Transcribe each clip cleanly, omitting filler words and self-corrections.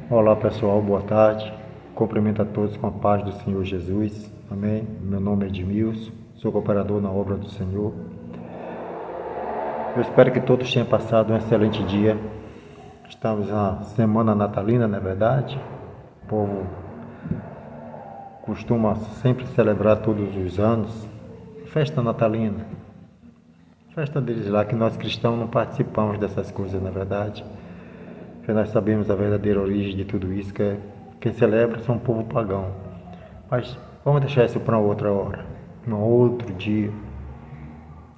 Olá pessoal, boa tarde. Cumprimento a todos com a paz do Senhor Jesus. Amém. Meu nome é Edmilson, sou cooperador na obra do Senhor. Eu espero que todos tenham passado um excelente dia. Estamos na semana natalina, não é verdade? O povo costuma sempre celebrar todos os anos festa natalina. Festa deles lá, que nós cristãos não participamos dessas coisas, na verdade. Porque nós sabemos a verdadeira origem de tudo isso, que quem celebra são um povo pagão. Mas vamos deixar isso para uma outra hora, um outro dia,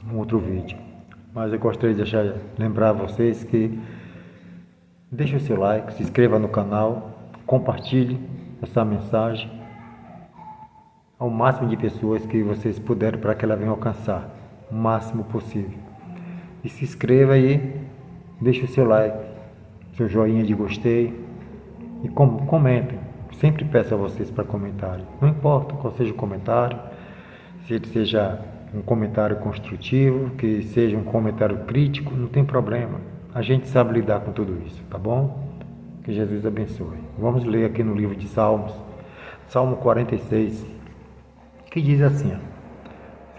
um outro vídeo. Mas eu gostaria de lembrar a vocês que deixe o seu like, se inscreva no canal, compartilhe essa mensagem ao máximo de pessoas que vocês puderem para que ela venha alcançar o máximo possível. E se inscreva aí, deixe o seu like, seu joinha de gostei e comentem. Sempre peço a vocês para comentarem. Não importa qual seja o comentário, se ele seja um comentário construtivo, que seja um comentário crítico, não tem problema. A gente sabe lidar com tudo isso, tá bom? Que Jesus abençoe. Vamos ler aqui no livro de Salmos, Salmo 46, que diz assim,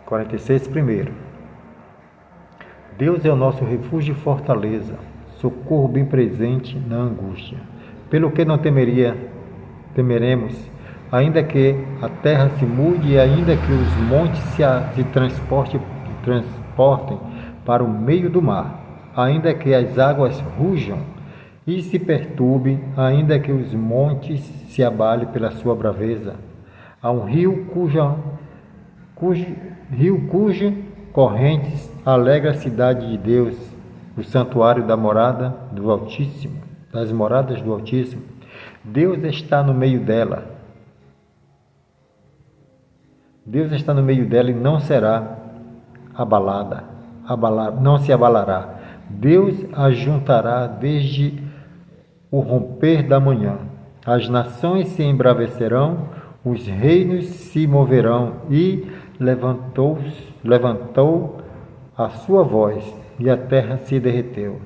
46 primeiro. Deus é o nosso refúgio e fortaleza, socorro bem presente na angústia. Pelo que não temeremos, ainda que a terra se mude e ainda que os montes se transportem para o meio do mar, ainda que as águas rujam e se perturbem, ainda que os montes se abalem pela sua braveza. Há um rio cuja correntes alegra a cidade de Deus, o santuário das moradas do Altíssimo. Deus está no meio dela. Deus está no meio dela e não será não se abalará. Deus a juntará desde o romper da manhã. As nações se embravecerão, os reinos se moverão e levantou a sua voz e a terra se derreteu.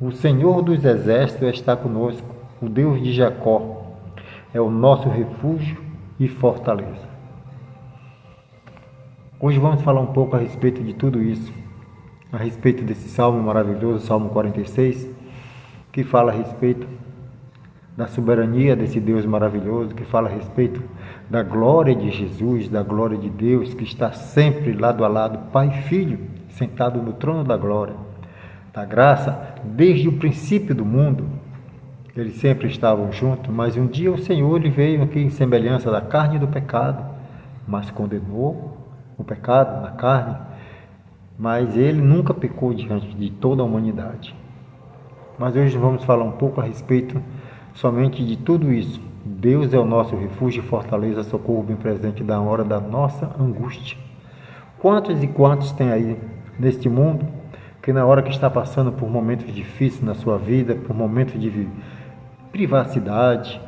O Senhor dos exércitos está conosco, o Deus de Jacó é o nosso refúgio e fortaleza. Hoje vamos falar um pouco a respeito de tudo isso, a respeito desse salmo maravilhoso, Salmo 46, que fala a respeito da soberania desse Deus maravilhoso, que fala a respeito da glória de Jesus, da glória de Deus, que está sempre lado a lado, Pai e Filho, sentado no trono da glória, da graça, desde o princípio do mundo. Eles sempre estavam juntos, mas um dia o Senhor ele veio aqui em semelhança da carne e do pecado, mas condenou o pecado na carne, mas ele nunca pecou diante de toda a humanidade. Mas hoje vamos falar um pouco a respeito somente de tudo isso. Deus é o nosso refúgio e fortaleza, socorro bem presente na hora da nossa angústia. Quantos e quantos tem aí neste mundo que na hora que está passando por momentos difíceis na sua vida, por momentos de privacidade,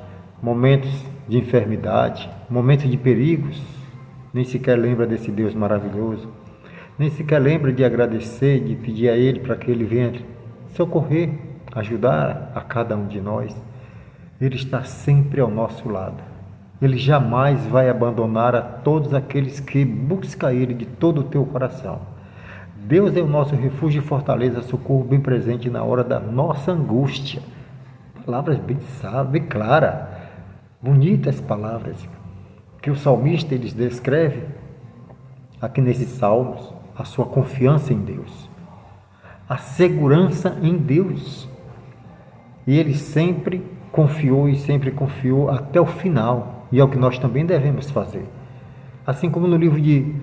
momentos de enfermidade, momentos de perigos, nem sequer lembra desse Deus maravilhoso, nem sequer lembra de agradecer, de pedir a Ele para que Ele venha socorrer, ajudar a cada um de nós. Ele está sempre ao nosso lado. Ele jamais vai abandonar a todos aqueles que buscam Ele de todo o teu coração. Deus é o nosso refúgio e fortaleza, socorro bem presente na hora da nossa angústia. Palavras bem sábias, bem claras, bonitas palavras, que o salmista ele descreve aqui nesses salmos, a sua confiança em Deus, a segurança em Deus. E ele sempre confiou e sempre confiou até o final, e é o que nós também devemos fazer. Assim como no livro de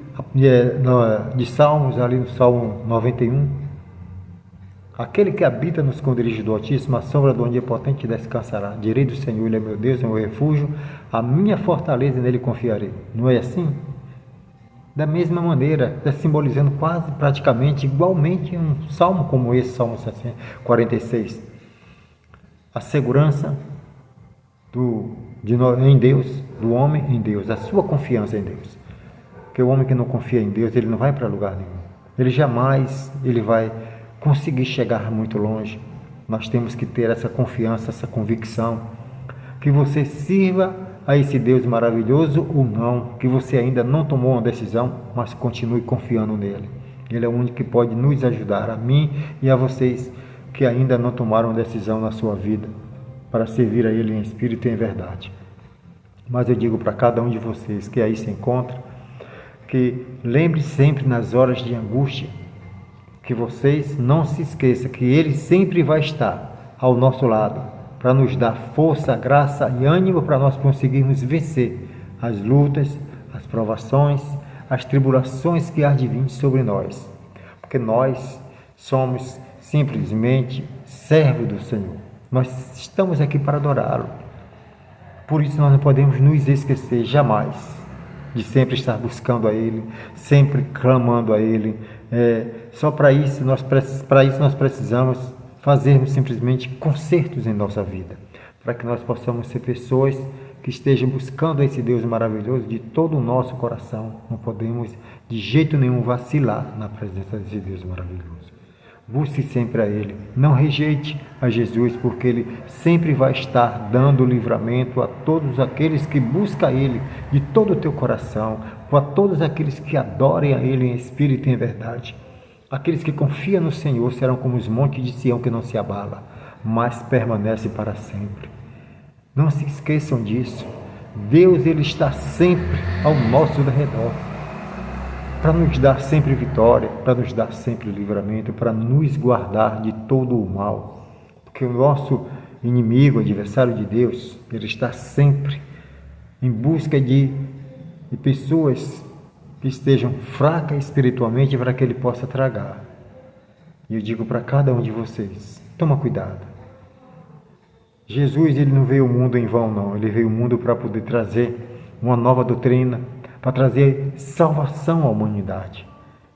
Salmos, ali no Salmo 91, aquele que habita no esconderijo do Altíssimo, a sombra do Onipotente descansará. Direi do Senhor, Ele é meu Deus, é meu refúgio, a minha fortaleza, e nele confiarei. Não é assim? Da mesma maneira, está simbolizando quase, praticamente, igualmente um salmo como esse, Salmo 46. A segurança em Deus, do homem em Deus, a sua confiança em Deus. Porque o homem que não confia em Deus, ele não vai para lugar nenhum. Ele jamais vai conseguir chegar muito longe. Nós temos que ter essa confiança, essa convicção que você sirva a esse Deus maravilhoso ou não, que você ainda não tomou uma decisão, mas continue confiando nele. Ele é o único que pode nos ajudar, a mim e a vocês que ainda não tomaram uma decisão na sua vida para servir a ele em espírito e em verdade. Mas eu digo para cada um de vocês que aí se encontra, que lembre sempre nas horas de angústia, que vocês não se esqueçam que ele sempre vai estar ao nosso lado, para nos dar força, graça e ânimo para nós conseguirmos vencer as lutas, as provações, as tribulações que há de vir sobre nós. Porque nós somos simplesmente servos do Senhor. Nós estamos aqui para adorá-lo. Por isso nós não podemos nos esquecer jamais de sempre estar buscando a Ele, sempre clamando a Ele. Só para isso nós precisamos fazermos simplesmente concertos em nossa vida, para que nós possamos ser pessoas que estejam buscando esse Deus maravilhoso de todo o nosso coração. Não podemos de jeito nenhum vacilar na presença desse Deus maravilhoso. Busque sempre a Ele, não rejeite a Jesus, porque Ele sempre vai estar dando livramento a todos aqueles que buscam Ele de todo o teu coração, a todos aqueles que adorem a Ele em espírito e em verdade. Aqueles que confiam no Senhor serão como os montes de Sião que não se abala, mas permanece para sempre. Não se esqueçam disso. Deus, Ele está sempre ao nosso redor, para nos dar sempre vitória, para nos dar sempre livramento, para nos guardar de todo o mal. Porque o nosso inimigo, adversário de Deus, ele está sempre em busca de pessoas que estejam fracas espiritualmente para que ele possa tragar. E eu digo para cada um de vocês, toma cuidado. Jesus, ele não veio ao mundo em vão, não. Ele veio ao mundo para poder trazer uma nova doutrina, para trazer salvação à humanidade.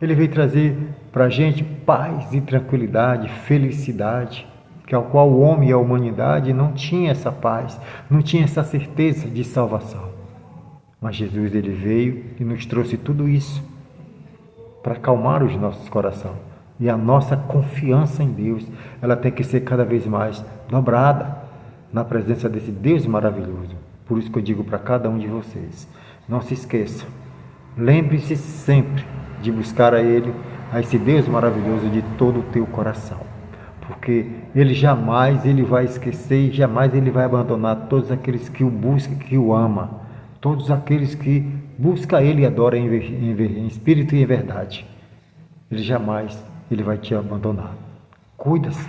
Ele veio trazer para a gente paz e tranquilidade, felicidade, que ao qual o homem e a humanidade não tinha essa paz, não tinha essa certeza de salvação. Mas Jesus, ele veio e nos trouxe tudo isso para acalmar os nossos corações. E a nossa confiança em Deus, ela tem que ser cada vez mais dobrada na presença desse Deus maravilhoso. Por isso que eu digo para cada um de vocês, não se esqueça, lembre-se sempre de buscar a Ele, a esse Deus maravilhoso de todo o teu coração, porque Ele jamais ele vai esquecer e jamais Ele vai abandonar todos aqueles que o buscam, que o amam, todos aqueles que buscam Ele e adoram em espírito e em verdade. Ele jamais ele vai te abandonar. Cuida-se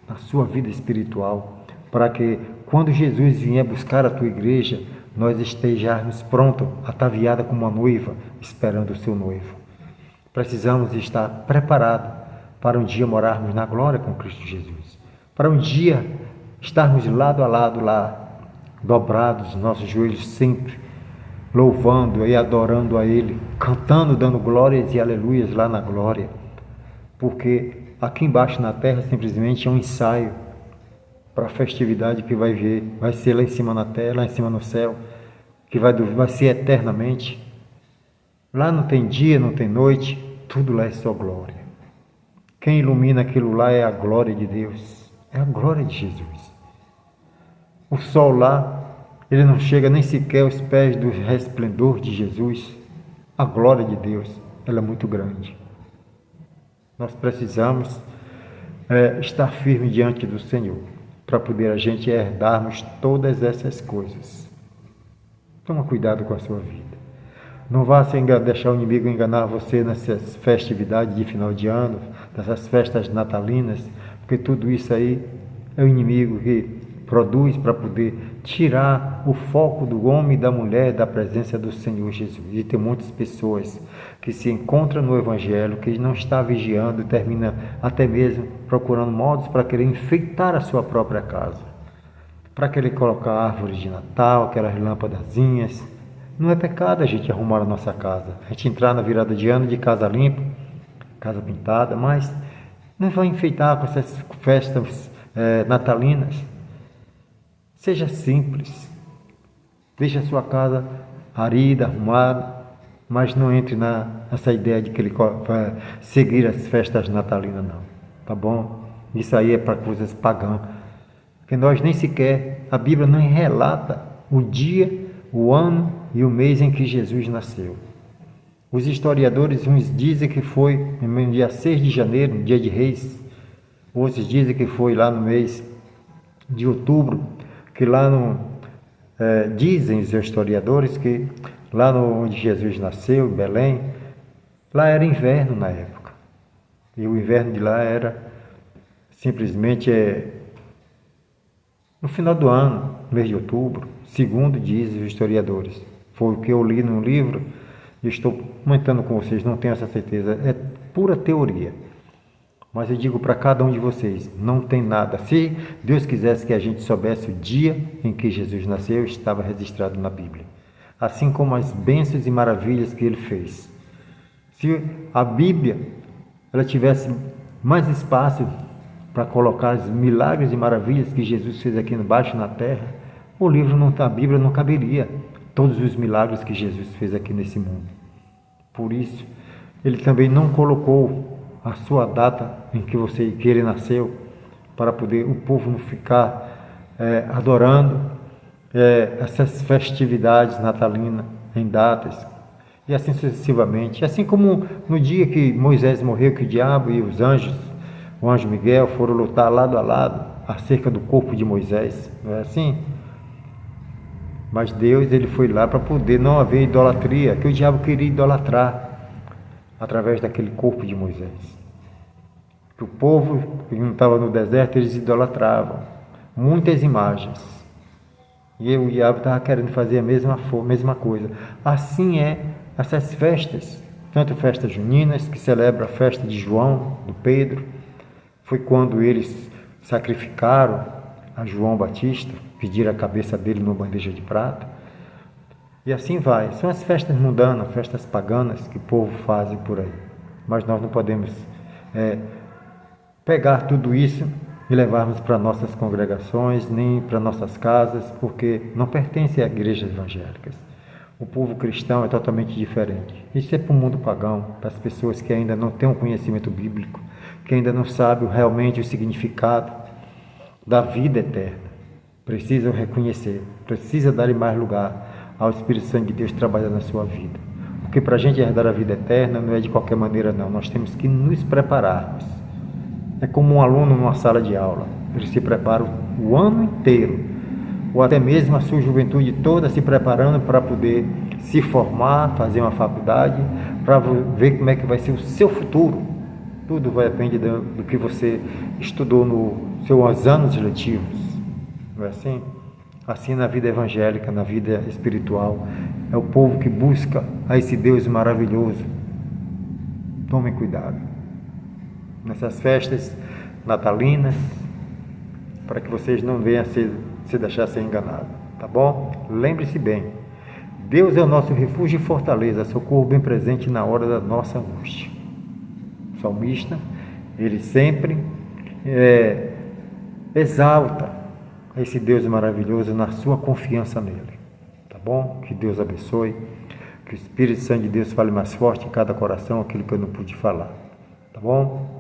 na sua vida espiritual, para que quando Jesus vier buscar a tua igreja, nós estejamos prontos, ataviada como uma noiva, esperando o seu noivo. Precisamos estar preparados para um dia morarmos na glória com Cristo Jesus. Para um dia estarmos lado a lado lá, dobrados, nossos joelhos sempre, louvando e adorando a Ele, cantando, dando glórias e aleluias lá na glória. Porque aqui embaixo na terra simplesmente é um ensaio para a festividade que vai ser lá em cima na terra, lá em cima no céu, que vai ser eternamente. Lá não tem dia, não tem noite, tudo lá é só glória. Quem ilumina aquilo lá é a glória de Deus, é a glória de Jesus. O sol lá, ele não chega nem sequer aos pés do resplendor de Jesus. A glória de Deus, ela é muito grande. Nós precisamos estar firme diante do Senhor, para poder a gente herdarmos todas essas coisas. Toma cuidado com a sua vida. Não vá deixar o inimigo enganar você nessas festividades de final de ano, nessas festas natalinas, porque tudo isso aí é o inimigo que produz para poder tirar o foco do homem e da mulher da presença do Senhor Jesus. E tem muitas pessoas que se encontram no Evangelho, que não está vigiando e termina até mesmo procurando modos para querer enfeitar a sua própria casa, para querer colocar árvores de Natal, aquelas lâmpadazinhas. Não é pecado a gente arrumar a nossa casa, a gente entrar na virada de ano de casa limpa, casa pintada, mas não vai enfeitar com essas festas natalinas. Seja simples, deixe a sua casa arida, arrumada, mas não entre nessa ideia de que ele vai seguir as festas natalinas, não, tá bom? Isso aí é para coisas pagãs, que nós nem sequer, a Bíblia não relata o dia, o ano e o mês em que Jesus nasceu. Os historiadores, uns dizem que foi no dia 6 de janeiro, no dia de Reis, outros dizem que foi lá no mês de outubro, que lá no... dizem os historiadores que lá onde Jesus nasceu, em Belém, lá era inverno na época. E o inverno de lá era simplesmente no final do ano, mês de outubro, segundo dizem os historiadores. Foi o que eu li no livro e estou comentando com vocês, não tenho essa certeza, é pura teoria. Mas eu digo para cada um de vocês, não tem nada. Se Deus quisesse que a gente soubesse o dia em que Jesus nasceu, estava registrado na Bíblia. Assim como as bênçãos e maravilhas que ele fez. Se a Bíblia ela tivesse mais espaço para colocar os milagres e maravilhas que Jesus fez aqui embaixo na terra, a Bíblia não caberia todos os milagres que Jesus fez aqui nesse mundo. Por isso, ele também não colocou a sua data em que ele nasceu, para poder o povo não ficar adorando essas festividades natalinas em datas, e assim sucessivamente. Assim como no dia que Moisés morreu, que o diabo e os anjos, o anjo Miguel, foram lutar lado a lado acerca do corpo de Moisés, não é assim? Mas Deus, ele foi lá para poder não haver idolatria, que o diabo queria idolatrar através daquele corpo de Moisés. Que o povo que não estava no deserto, eles idolatravam muitas imagens. E o diabo estava querendo fazer a mesma coisa. Assim essas festas, tanto festas juninas, que celebra a festa de João, do Pedro, foi quando eles sacrificaram a João Batista, pediram a cabeça dele numa bandeja de prata. E assim vai. São as festas mundanas, festas paganas que o povo faz por aí. Mas nós não podemos pegar tudo isso e levarmos para nossas congregações, nem para nossas casas, porque não pertence a igrejas evangélicas. O povo cristão é totalmente diferente. Isso é para o mundo pagão, para as pessoas que ainda não têm um conhecimento bíblico, que ainda não sabem realmente o significado da vida eterna. Precisam reconhecer, precisa dar mais lugar ao Espírito Santo de Deus trabalhar na sua vida. Porque para a gente herdar a vida eterna não é de qualquer maneira não, nós temos que nos prepararmos. É como um aluno numa sala de aula, ele se prepara o ano inteiro, ou até mesmo a sua juventude toda se preparando para poder se formar, fazer uma faculdade, para ver como é que vai ser o seu futuro. Tudo vai depender do que você estudou nos seus anos letivos, não é assim? Assim na vida evangélica, na vida espiritual, é o povo que busca a esse Deus maravilhoso. Tomem cuidado nessas festas natalinas, para que vocês não venham se deixar ser enganados, tá bom? Lembre-se bem, Deus é o nosso refúgio e fortaleza, socorro bem presente na hora da nossa angústia. O salmista, ele sempre exalta esse Deus maravilhoso na sua confiança nele, tá bom? Que Deus abençoe, que o Espírito Santo de Deus fale mais forte em cada coração aquilo que eu não pude falar, tá bom?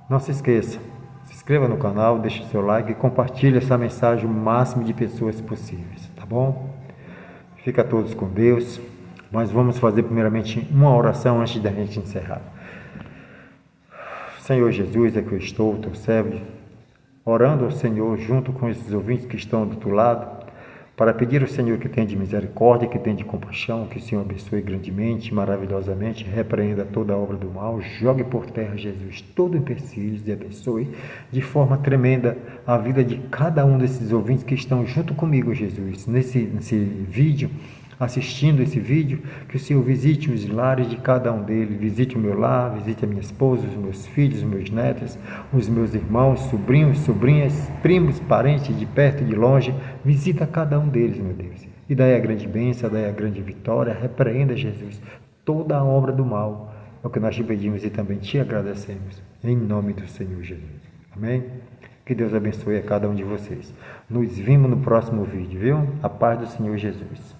Não se esqueça, se inscreva no canal, deixe seu like e compartilhe essa mensagem o máximo de pessoas possíveis, tá bom? Fica todos com Deus, mas vamos fazer primeiramente uma oração antes da gente encerrar. Senhor Jesus, é que eu estou, teu servo, orando ao Senhor junto com esses ouvintes que estão do outro lado, para pedir ao Senhor que tenha de misericórdia, que tenha de compaixão, que o Senhor abençoe grandemente, maravilhosamente, repreenda toda a obra do mal, jogue por terra, Jesus, todo empecilho e abençoe de forma tremenda a vida de cada um desses ouvintes que estão junto comigo, Jesus, nesse vídeo, assistindo esse vídeo, que o Senhor visite os lares de cada um deles, visite o meu lar, visite a minha esposa, os meus filhos, os meus netos, os meus irmãos, sobrinhos, sobrinhas, primos, parentes de perto e de longe, visita cada um deles, meu Deus, e daí a grande bênção, daí a grande vitória, repreenda, Jesus, toda a obra do mal, é o que nós te pedimos e também te agradecemos, em nome do Senhor Jesus, amém? Que Deus abençoe a cada um de vocês. Nos vemos no próximo vídeo, viu? A paz do Senhor Jesus.